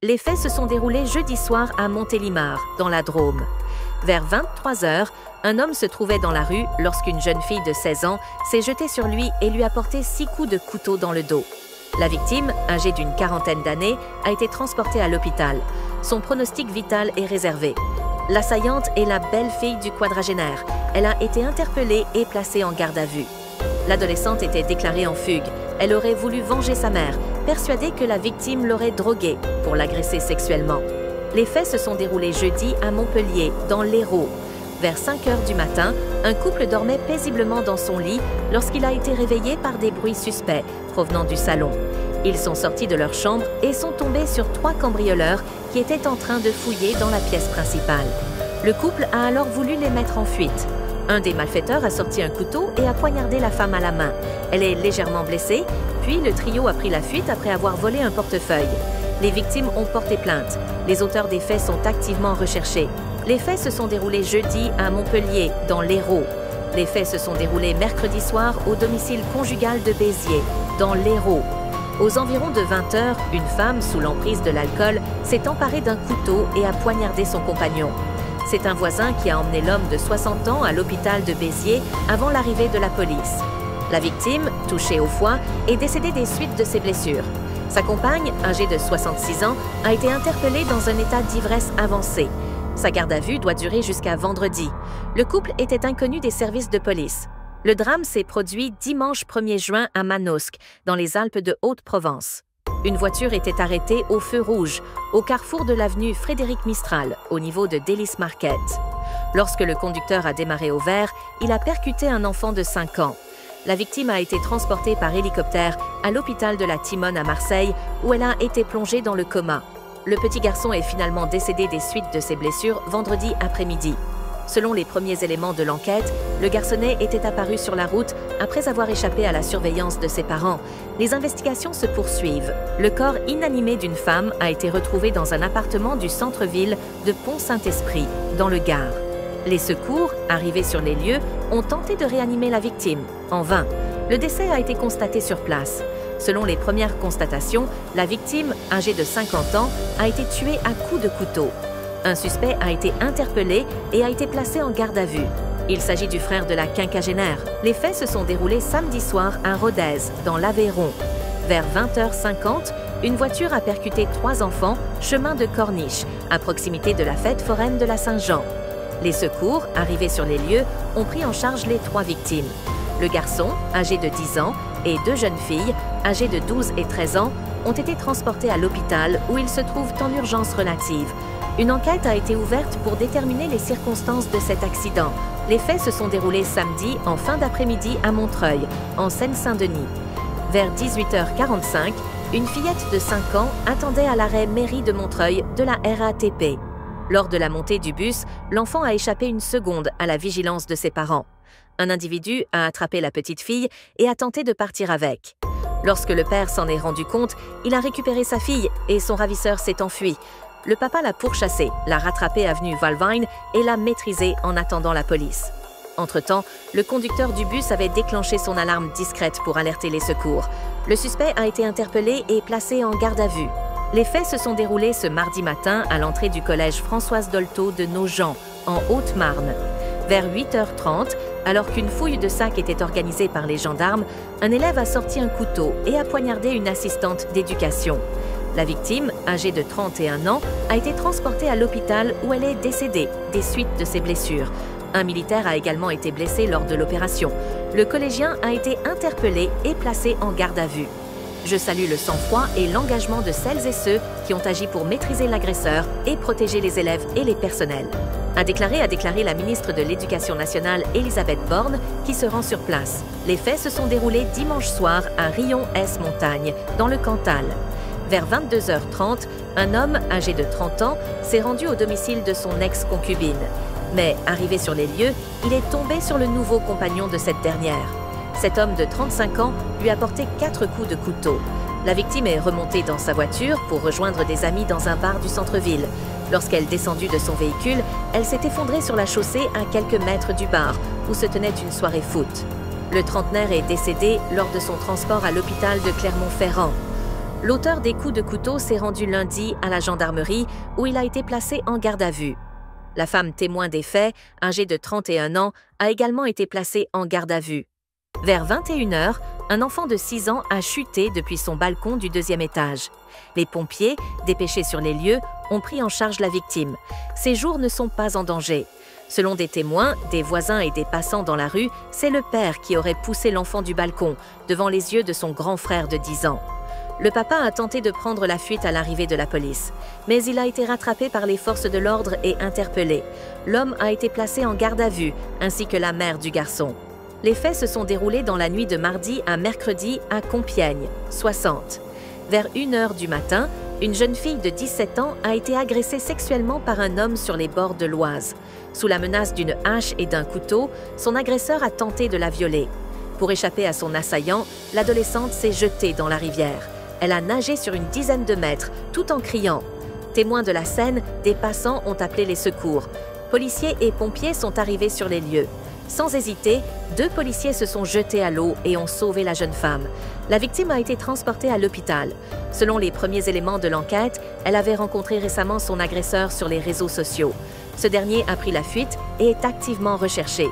Les faits se sont déroulés jeudi soir à Montélimar, dans la Drôme. Vers 23 h, un homme se trouvait dans la rue lorsqu'une jeune fille de 16 ans s'est jetée sur lui et lui a porté 6 coups de couteau dans le dos. La victime, âgée d'une quarantaine d'années, a été transportée à l'hôpital. Son pronostic vital est réservé. L'assaillante est la belle-fille du quadragénaire. Elle a été interpellée et placée en garde à vue. L'adolescente était déclarée en fugue. Elle aurait voulu venger sa mère, persuadée que la victime l'aurait droguée pour l'agresser sexuellement. Les faits se sont déroulés jeudi à Montpellier, dans l'Hérault. Vers 5 h du matin, un couple dormait paisiblement dans son lit lorsqu'il a été réveillé par des bruits suspects provenant du salon. Ils sont sortis de leur chambre et sont tombés sur 3 cambrioleurs qui étaient en train de fouiller dans la pièce principale. Le couple a alors voulu les mettre en fuite. Un des malfaiteurs a sorti un couteau et a poignardé la femme à la main. Elle est légèrement blessée, puis le trio a pris la fuite après avoir volé un portefeuille. Les victimes ont porté plainte. Les auteurs des faits sont activement recherchés. Les faits se sont déroulés jeudi à Montpellier, dans l'Hérault. Les faits se sont déroulés mercredi soir au domicile conjugal de Béziers, dans l'Hérault. Aux environs de 20 h, une femme, sous l'emprise de l'alcool, s'est emparée d'un couteau et a poignardé son compagnon. C'est un voisin qui a emmené l'homme de 60 ans à l'hôpital de Béziers avant l'arrivée de la police. La victime, touchée au foie, est décédée des suites de ses blessures. Sa compagne, âgée de 66 ans, a été interpellée dans un état d'ivresse avancée. Sa garde à vue doit durer jusqu'à vendredi. Le couple était inconnu des services de police. Le drame s'est produit dimanche 1er juin à Manosque, dans les Alpes de Haute-Provence. Une voiture était arrêtée au feu rouge, au carrefour de l'avenue Frédéric-Mistral, au niveau de Délice Market. Lorsque le conducteur a démarré au vert, il a percuté un enfant de 5 ans. La victime a été transportée par hélicoptère à l'hôpital de la Timone à Marseille, où elle a été plongée dans le coma. Le petit garçon est finalement décédé des suites de ses blessures vendredi après-midi. Selon les premiers éléments de l'enquête, le garçonnet était apparu sur la route après avoir échappé à la surveillance de ses parents. Les investigations se poursuivent. Le corps inanimé d'une femme a été retrouvé dans un appartement du centre-ville de Pont-Saint-Esprit, dans le Gard. Les secours, arrivés sur les lieux, ont tenté de réanimer la victime. En vain. Le décès a été constaté sur place. Selon les premières constatations, la victime, âgée de 50 ans, a été tuée à coups de couteau. Un suspect a été interpellé et a été placé en garde à vue. Il s'agit du frère de la quinquagénaire. Les faits se sont déroulés samedi soir à Rodez, dans l'Aveyron. Vers 20 h 50, une voiture a percuté 3 enfants, chemin de Corniche, à proximité de la fête foraine de la Saint-Jean. Les secours, arrivés sur les lieux, ont pris en charge les 3 victimes. Le garçon, âgé de 10 ans, et 2 jeunes filles, âgées de 12 et 13 ans, ont été transportés à l'hôpital où ils se trouvent en urgence relative. Une enquête a été ouverte pour déterminer les circonstances de cet accident. Les faits se sont déroulés samedi en fin d'après-midi à Montreuil, en Seine-Saint-Denis. Vers 18 h 45, une fillette de 5 ans attendait à l'arrêt mairie de Montreuil de la RATP. Lors de la montée du bus, l'enfant a échappé une seconde à la vigilance de ses parents. Un individu a attrapé la petite fille et a tenté de partir avec. Lorsque le père s'en est rendu compte, il a récupéré sa fille et son ravisseur s'est enfui. Le papa l'a pourchassé, l'a rattrapé avenue Valvine et l'a maîtrisé en attendant la police. Entre-temps, le conducteur du bus avait déclenché son alarme discrète pour alerter les secours. Le suspect a été interpellé et placé en garde à vue. Les faits se sont déroulés ce mardi matin à l'entrée du collège Françoise Dolto de Nogent, en Haute-Marne. Vers 8 h 30, alors qu'une fouille de sac était organisée par les gendarmes, un élève a sorti un couteau et a poignardé une assistante d'éducation. La victime, âgée de 31 ans, a été transportée à l'hôpital où elle est décédée des suites de ses blessures. Un militaire a également été blessé lors de l'opération. Le collégien a été interpellé et placé en garde à vue. Je salue le sang-froid et l'engagement de celles et ceux qui ont agi pour maîtriser l'agresseur et protéger les élèves et les personnels. A déclaré la ministre de l'Éducation nationale Elisabeth Borne qui se rend sur place. Les faits se sont déroulés dimanche soir à Rion-Ès-Montagne, dans le Cantal. Vers 22 h 30, un homme âgé de 30 ans s'est rendu au domicile de son ex-concubine. Mais arrivé sur les lieux, il est tombé sur le nouveau compagnon de cette dernière. Cet homme de 35 ans lui a porté 4 coups de couteau. La victime est remontée dans sa voiture pour rejoindre des amis dans un bar du centre-ville. Lorsqu'elle descendit de son véhicule, elle s'est effondrée sur la chaussée à quelques mètres du bar, où se tenait une soirée foot. Le trentenaire est décédé lors de son transport à l'hôpital de Clermont-Ferrand. L'auteur des coups de couteau s'est rendu lundi à la gendarmerie où il a été placé en garde à vue. La femme témoin des faits, âgée de 31 ans, a également été placée en garde à vue. Vers 21 h, un enfant de 6 ans a chuté depuis son balcon du 2e étage. Les pompiers, dépêchés sur les lieux, ont pris en charge la victime. Ses jours ne sont pas en danger. Selon des témoins, des voisins et des passants dans la rue, c'est le père qui aurait poussé l'enfant du balcon, devant les yeux de son grand frère de 10 ans. Le papa a tenté de prendre la fuite à l'arrivée de la police, mais il a été rattrapé par les forces de l'ordre et interpellé. L'homme a été placé en garde à vue, ainsi que la mère du garçon. Les faits se sont déroulés dans la nuit de mardi à mercredi à Compiègne, 60. Vers 1 h du matin, une jeune fille de 17 ans a été agressée sexuellement par un homme sur les bords de l'Oise. Sous la menace d'une hache et d'un couteau, son agresseur a tenté de la violer. Pour échapper à son assaillant, l'adolescente s'est jetée dans la rivière. Elle a nagé sur une dizaine de mètres, tout en criant. Témoins de la scène, des passants ont appelé les secours. Policiers et pompiers sont arrivés sur les lieux. Sans hésiter, 2 policiers se sont jetés à l'eau et ont sauvé la jeune femme. La victime a été transportée à l'hôpital. Selon les premiers éléments de l'enquête, elle avait rencontré récemment son agresseur sur les réseaux sociaux. Ce dernier a pris la fuite et est activement recherché.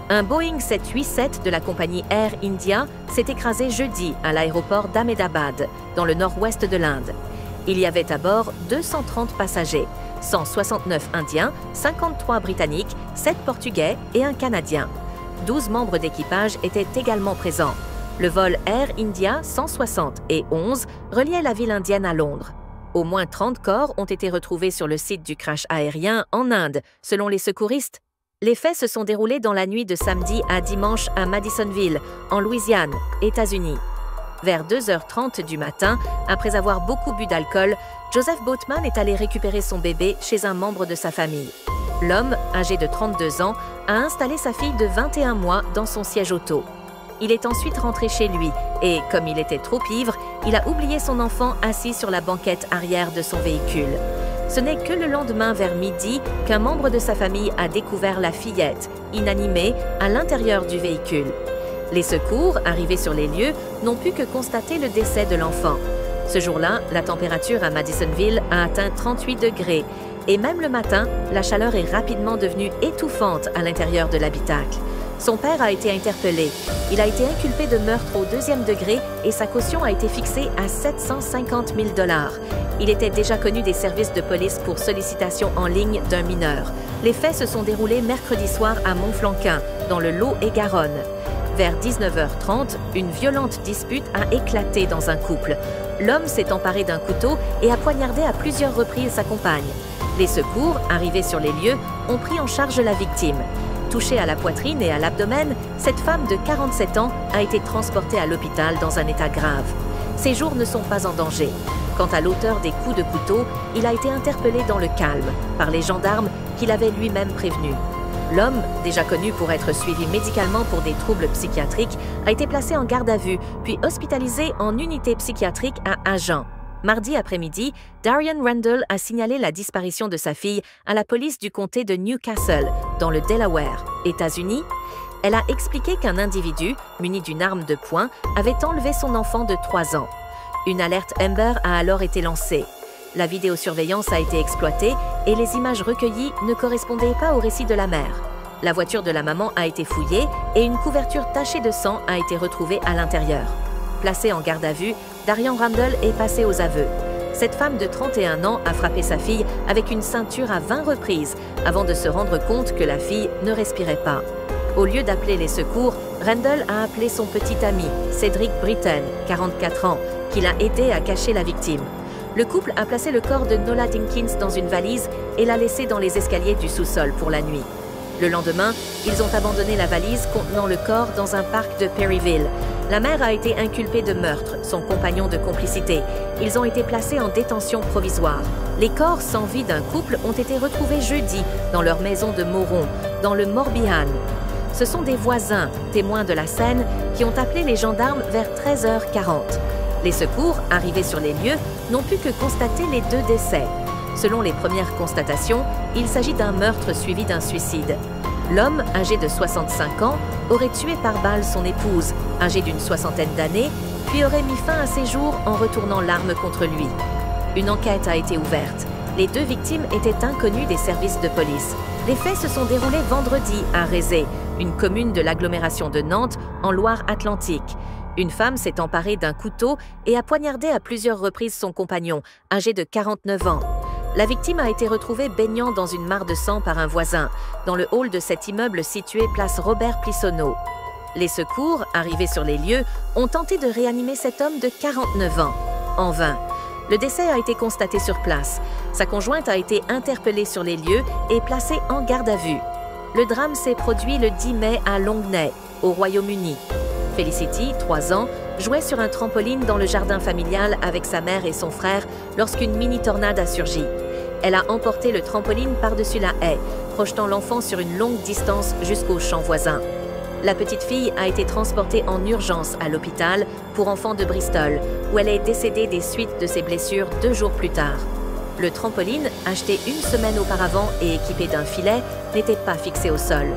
Un Boeing 787 de la compagnie Air India s'est écrasé jeudi à l'aéroport d'Ahmedabad, dans le nord-ouest de l'Inde. Il y avait à bord 230 passagers, 169 Indiens, 53 Britanniques, 7 Portugais et un Canadien. 12 membres d'équipage étaient également présents. Le vol Air India 160 et 11 reliait la ville indienne à Londres. Au moins 30 corps ont été retrouvés sur le site du crash aérien en Inde, selon les secouristes. Les faits se sont déroulés dans la nuit de samedi à dimanche à Madisonville, en Louisiane, États-Unis. Vers 2 h 30 du matin, après avoir beaucoup bu d'alcool, Joseph Boatman est allé récupérer son bébé chez un membre de sa famille. L'homme, âgé de 32 ans, a installé sa fille de 21 mois dans son siège auto. Il est ensuite rentré chez lui et, comme il était trop ivre, il a oublié son enfant assis sur la banquette arrière de son véhicule. Ce n'est que le lendemain vers midi qu'un membre de sa famille a découvert la fillette, inanimée, à l'intérieur du véhicule. Les secours, arrivés sur les lieux, n'ont pu que constater le décès de l'enfant. Ce jour-là, la température à Madisonville a atteint 38 degrés et même le matin, la chaleur est rapidement devenue étouffante à l'intérieur de l'habitacle. Son père a été interpellé. Il a été inculpé de meurtre au 2e degré et sa caution a été fixée à 750 000 $. Il était déjà connu des services de police pour sollicitation en ligne d'un mineur. Les faits se sont déroulés mercredi soir à Montflanquin, dans le Lot-et-Garonne. Vers 19 h 30, une violente dispute a éclaté dans un couple. L'homme s'est emparé d'un couteau et a poignardé à plusieurs reprises sa compagne. Les secours, arrivés sur les lieux, ont pris en charge la victime. Touchée à la poitrine et à l'abdomen, cette femme de 47 ans a été transportée à l'hôpital dans un état grave. Ses jours ne sont pas en danger. Quant à l'auteur des coups de couteau, il a été interpellé dans le calme par les gendarmes qu'il avait lui-même prévenus. L'homme, déjà connu pour être suivi médicalement pour des troubles psychiatriques, a été placé en garde à vue, puis hospitalisé en unité psychiatrique à Agen. Mardi après-midi, Darian Randall a signalé la disparition de sa fille à la police du comté de Newcastle, dans le Delaware, États-Unis. Elle a expliqué qu'un individu, muni d'une arme de poing, avait enlevé son enfant de 3 ans. Une alerte Amber a alors été lancée. La vidéosurveillance a été exploitée et les images recueillies ne correspondaient pas au récit de la mère. La voiture de la maman a été fouillée et une couverture tachée de sang a été retrouvée à l'intérieur. Placé en garde à vue, Darian Randall est passé aux aveux. Cette femme de 31 ans a frappé sa fille avec une ceinture à 20 reprises avant de se rendre compte que la fille ne respirait pas. Au lieu d'appeler les secours, Randall a appelé son petit ami, Cedric Britton, 44 ans, qui l'a aidé à cacher la victime. Le couple a placé le corps de Nola Dinkins dans une valise et l'a laissé dans les escaliers du sous-sol pour la nuit. Le lendemain, ils ont abandonné la valise contenant le corps dans un parc de Perryville. La mère a été inculpée de meurtre, son compagnon de complicité. Ils ont été placés en détention provisoire. Les corps sans vie d'un couple ont été retrouvés jeudi dans leur maison de Moron, dans le Morbihan. Ce sont des voisins, témoins de la scène, qui ont appelé les gendarmes vers 13 h 40. Les secours, arrivés sur les lieux, n'ont pu que constater les 2 décès. Selon les premières constatations, il s'agit d'un meurtre suivi d'un suicide. L'homme, âgé de 65 ans, aurait tué par balle son épouse, âgée d'une 60aine d'années, puis aurait mis fin à ses jours en retournant l'arme contre lui. Une enquête a été ouverte. Les deux victimes étaient inconnues des services de police. Les faits se sont déroulés vendredi à Rézé, une commune de l'agglomération de Nantes, en Loire-Atlantique. Une femme s'est emparée d'un couteau et a poignardé à plusieurs reprises son compagnon, âgé de 49 ans. La victime a été retrouvée baignant dans une mare de sang par un voisin, dans le hall de cet immeuble situé place Robert Plissoneau. Les secours, arrivés sur les lieux, ont tenté de réanimer cet homme de 49 ans. En vain. Le décès a été constaté sur place. Sa conjointe a été interpellée sur les lieux et placée en garde à vue. Le drame s'est produit le 10 mai à Longney, au Royaume-Uni. Felicity, 3 ans, jouait sur un trampoline dans le jardin familial avec sa mère et son frère lorsqu'une mini-tornade a surgi. Elle a emporté le trampoline par-dessus la haie, projetant l'enfant sur une longue distance jusqu'au champ voisin. La petite fille a été transportée en urgence à l'hôpital pour enfants de Bristol, où elle est décédée des suites de ses blessures 2 jours plus tard. Le trampoline, acheté une semaine auparavant et équipé d'un filet, n'était pas fixé au sol.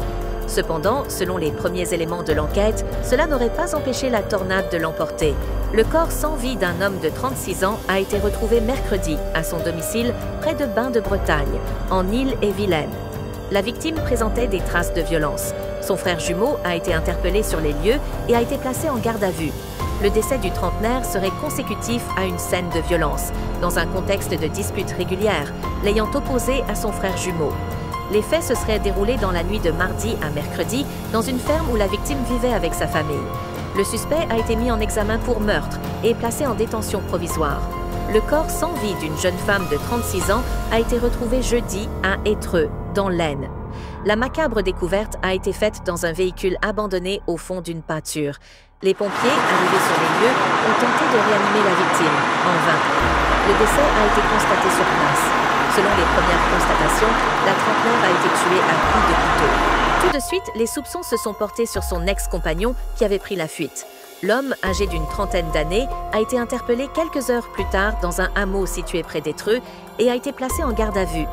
Cependant, selon les premiers éléments de l'enquête, cela n'aurait pas empêché la tornade de l'emporter. Le corps sans vie d'un homme de 36 ans a été retrouvé mercredi à son domicile près de Bain-de-Bretagne, en Ille-et-Vilaine. La victime présentait des traces de violence. Son frère jumeau a été interpellé sur les lieux et a été placé en garde à vue. Le décès du trentenaire serait consécutif à une scène de violence, dans un contexte de dispute régulière, l'ayant opposé à son frère jumeau. Les faits se seraient déroulés dans la nuit de mardi à mercredi, dans une ferme où la victime vivait avec sa famille. Le suspect a été mis en examen pour meurtre et placé en détention provisoire. Le corps sans vie d'une jeune femme de 36 ans a été retrouvé jeudi à Étreux, dans l'Aisne. La macabre découverte a été faite dans un véhicule abandonné au fond d'une pâture. Les pompiers, arrivés sur les lieux, ont tenté de réanimer la victime, en vain. Le décès a été constaté sur place. Selon les premières constatations, la trentenaire a été tuée à coups de couteau. Tout de suite, les soupçons se sont portés sur son ex-compagnon qui avait pris la fuite. L'homme, âgé d'une trentaine d'années, a été interpellé quelques heures plus tard dans un hameau situé près d'Étreux et a été placé en garde à vue.